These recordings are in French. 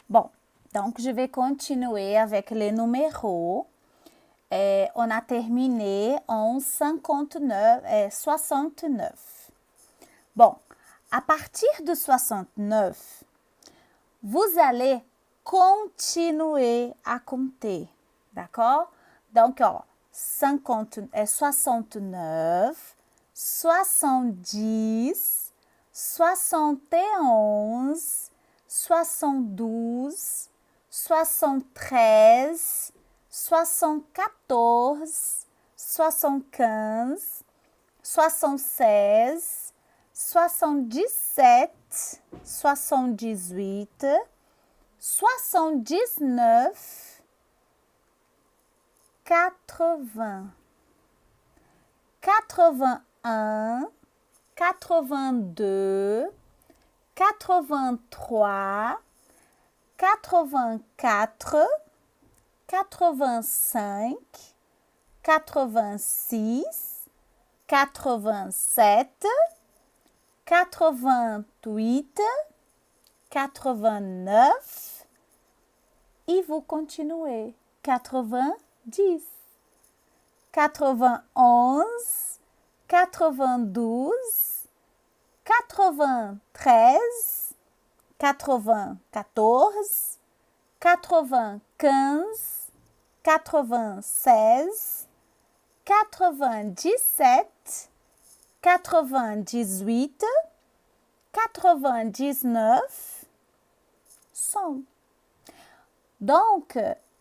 Bon, donc je vais continuer avec les numéros. On a terminé en 69. Bon, à partir de 69, vous allez continuer à compter, d'accord? Donc, 69, 70, 71, 72, 73, 74, 75, 76, 77, 78, 79, 80, 81, 82, 83, 84, 85, 86, 87, 88, 89 et vous continuez. 90, 91, 92, 93, 94, 95, 96, 97, 98, 99, 100. Donc,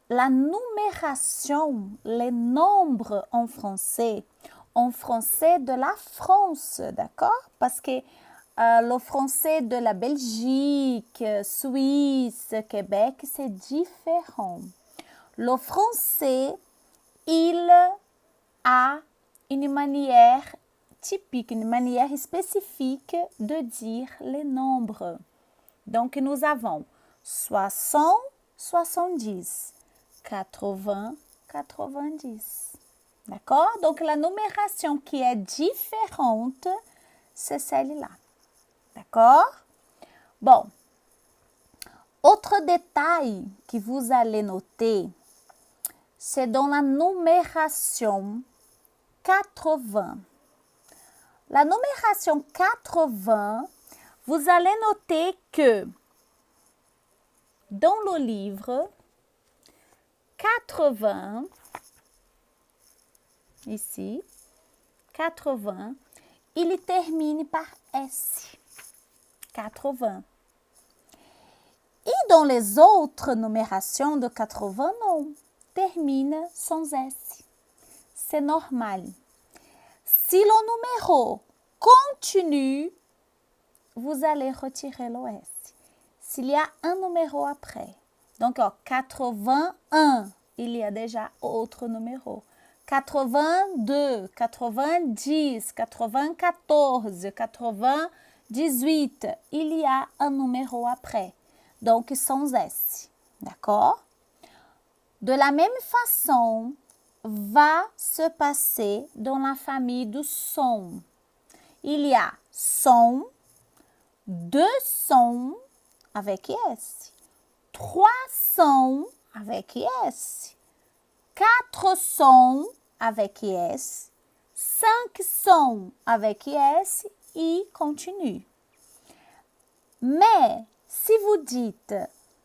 la numération, les nombres en français de la France, d'accord? Parce que le français de la Belgique, Suisse, Québec, c'est différent. Le français, il a une manière typique, une manière spécifique de dire les nombres. Donc, nous avons 60, 70, 80, 90. D'accord? Donc, la numération qui est différente, c'est celle-là. D'accord? Bon. Autre détail que vous allez noter, c'est dans la numération 80. La numération 80, vous allez noter que dans le livre, 80, ici, 80, il termine par S. 80. Et dans les autres numérations de 80, non, termine sans S. C'est normal. Si le numéro continue, vous allez retirer le S. S'il y a un numéro après, donc 81, il y a déjà autre numéro. 82, 90, 94, 98, il y a un numéro après. Donc, sans S. D'accord? De la même façon, va se passer dans la famille du son. Il y a 100, 200 avec S, 300 avec S, 400 avec S, 500 avec S et continue. Mais si vous dites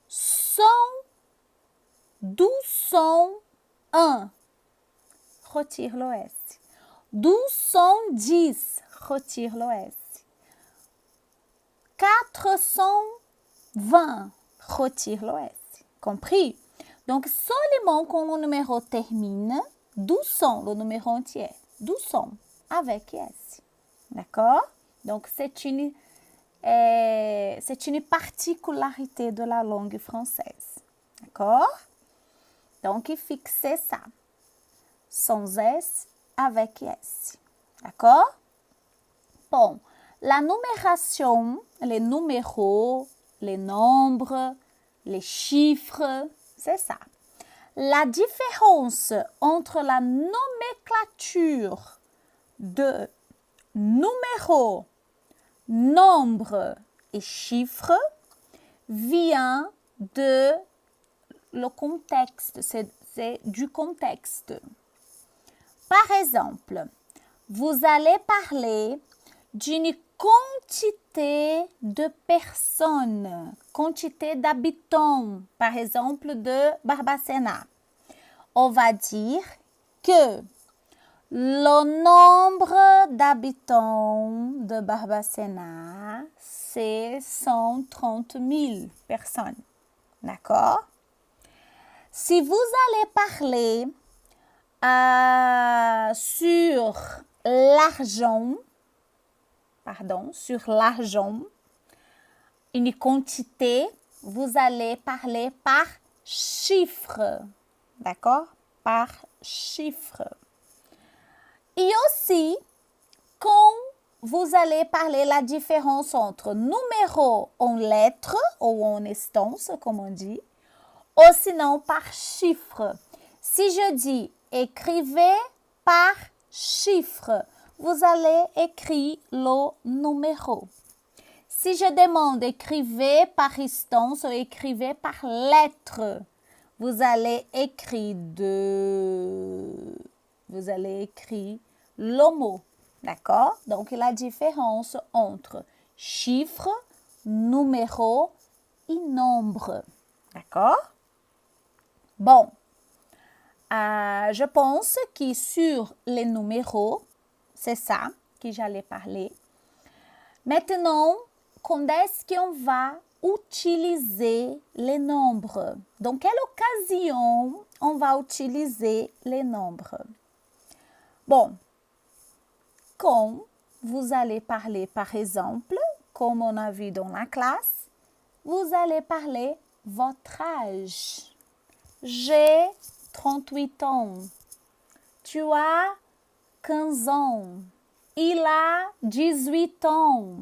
100, 1201, retire le S. 1210, retire le S. 420, retire le S. Compris? Donc, seulement quand le numéro termine, 1200, le numéro entier, 1200 avec S. D'accord? Donc, c'est une particularité de la langue française. D'accord? Donc, fixez ça. Sans S, avec S. D'accord? Bon, la numération, les numéros, les nombres, les chiffres, c'est ça. La différence entre la nomenclature de numéros, nombres et chiffres vient de le contexte, c'est du contexte. Par exemple, vous allez parler d'une quantité de personnes, quantité d'habitants, par exemple de Barbacena. On va dire que le nombre d'habitants de Barbacena, c'est 130 000 personnes. D'accord? Si vous allez parler sur l'argent, une quantité, vous allez parler par chiffre. D'accord? Par chiffre. Et aussi, quand vous allez parler la différence entre numéro en lettres ou en instance, comme on dit, ou sinon par chiffre. Si je dis écrivez par chiffre, vous allez écrire le numéro. Si je demande écrivez par instance ou écrivez par lettre, vous allez écrire le mot. D'accord? Donc, la différence entre chiffre, numéro et nombre. D'accord? Bon, je pense que sur les numéros, c'est ça que j'allais parler. Maintenant, quand est-ce qu'on va utiliser les nombres? Dans quelle occasion on va utiliser les nombres? Bon, quand vous allez parler, par exemple, comme on a vu dans la classe, vous allez parler votre âge. J'ai 38 ans. Tu as 15 ans. Il a 18 ans.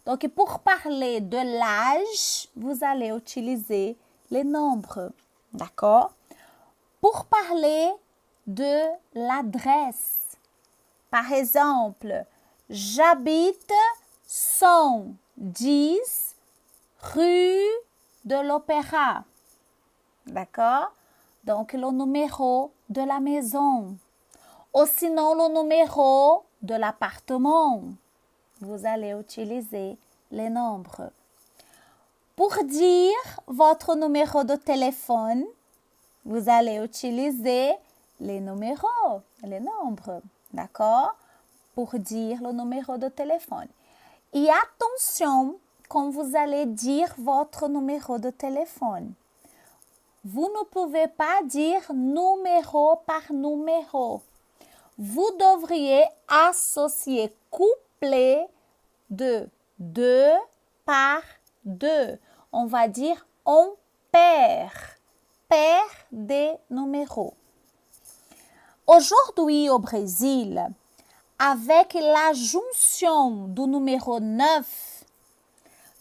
Donc, pour parler de l'âge, vous allez utiliser les nombres. D'accord? Pour parler de l'adresse, par exemple, j'habite 110 rue de l'Opéra. D'accord? Donc, le numéro de la maison. Ou sinon, le numéro de l'appartement. Vous allez utiliser les nombres. Pour dire votre numéro de téléphone, vous allez utiliser les numéros, les nombres. D'accord? Pour dire le numéro de téléphone. Et attention, quand vous allez dire votre numéro de téléphone, vous ne pouvez pas dire numéro par numéro. Vous devriez associer, coupler de 2 par 2. On va dire on perd des numéros. Aujourd'hui au Brésil, avec la jonction du numéro 9,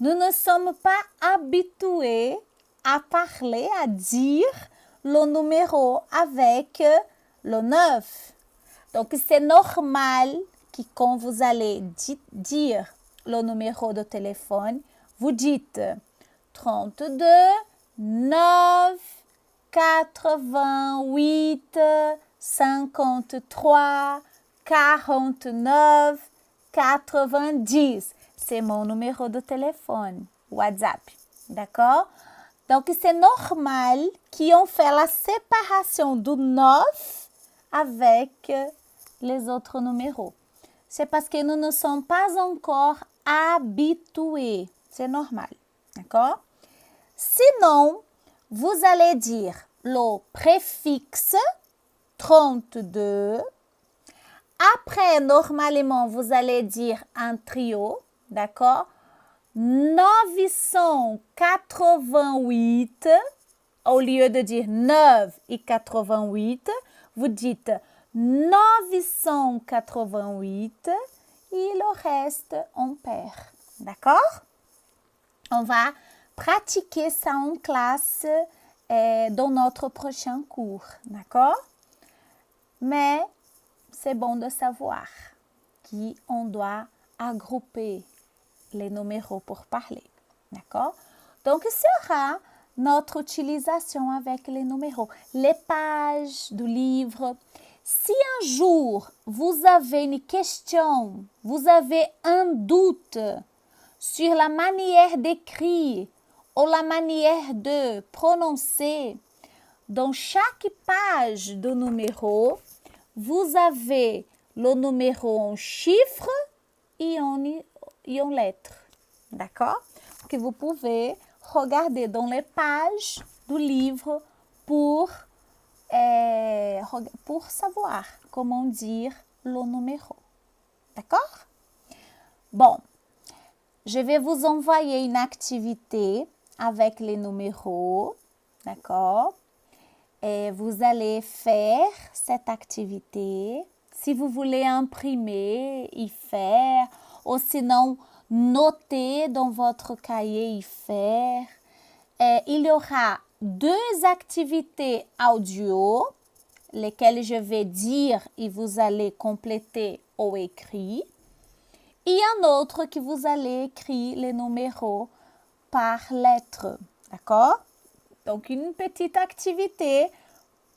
nous ne sommes pas habitués à parler, à dire le numéro avec le 9. Donc, c'est normal que quand vous allez dire le numéro de téléphone, vous dites 32 9 88 53 49 90. C'est mon numéro de téléphone, WhatsApp. D'accord? Donc, c'est normal qu'on fait la séparation du 9 avec les autres numéros. C'est parce que nous ne sommes pas encore habitués. C'est normal. D'accord? Sinon, vous allez dire le préfixe 32. Après, normalement, vous allez dire un trio. D'accord? 988. Au lieu de dire 9 et 88, vous dites 988 et le reste, on perd. D'accord? On va pratiquer ça en classe dans notre prochain cours. D'accord? Mais c'est bon de savoir qu'on doit agrouper les numéros pour parler. D'accord? Donc, ce sera notre utilisation avec les numéros, les pages du livre. Si un jour vous avez une question, vous avez un doute sur la manière d'écrire ou la manière de prononcer, dans chaque page de numéro, vous avez le numéro en chiffres et en lettres. D'accord? Que vous pouvez regarder dans les pages du livre pour savoir comment dire le numéro. D'accord? Bon, je vais vous envoyer une activité avec les numéros. D'accord? Et vous allez faire cette activité. Si vous voulez imprimer, y faire, ou sinon noter dans votre cahier, y faire. Et il y aura 2 activités audio, lesquelles je vais dire et vous allez compléter au écrit. Et un autre que vous allez écrire les numéros par lettre. D'accord? Donc, une petite activité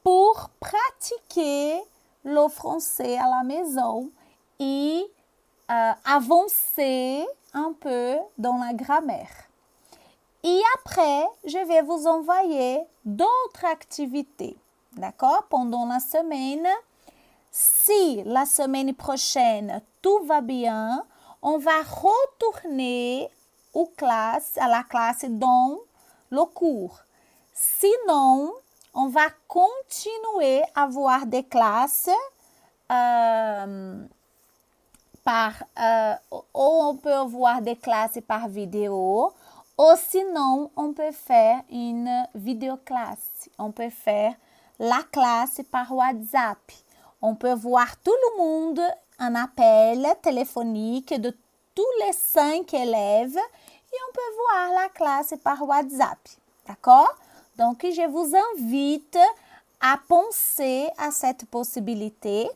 pour pratiquer le français à la maison et avancer un peu dans la grammaire. Et après, je vais vous envoyer d'autres activités. D'accord? Pendant la semaine. Si la semaine prochaine, tout va bien, on va retourner à la classe dans le cours. Sinon, on va continuer à avoir des classes ou on peut voir des classes par vidéo, ou sinon, on peut faire une vidéoclasse. On peut faire la classe par WhatsApp. On peut voir tout le monde en appel téléphonique de tous les 5 élèves et on peut voir la classe par WhatsApp. D'accord? Donc, je vous invite à penser à cette possibilité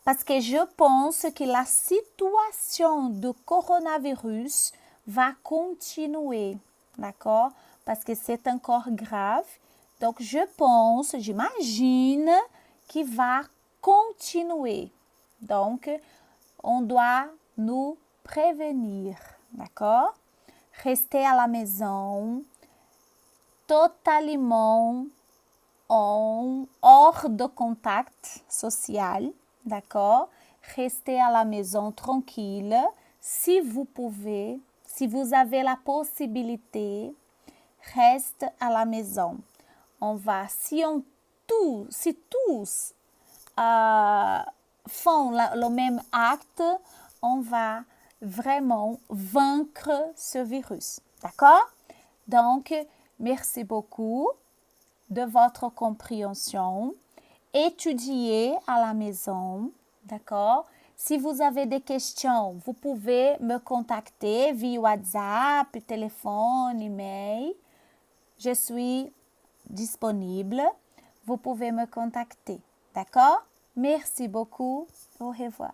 parce que je pense que la situation de coronavirus va continuer. D'accord? Parce que c'est encore grave. Donc, j'imagine qu'il va continuer. Donc, on doit nous prévenir, d'accord? Rester à la maison, totalement hors de contact social, d'accord? Rester à la maison tranquille. Si vous pouvez, si vous avez la possibilité, reste à la maison. Si tous font le même acte, on va vraiment vaincre ce virus. D'accord? Donc, merci beaucoup de votre compréhension. Étudiez à la maison. D'accord? Si vous avez des questions, vous pouvez me contacter via WhatsApp, téléphone, email. Je suis disponible. Vous pouvez me contacter. D'accord? Merci beaucoup. Au revoir.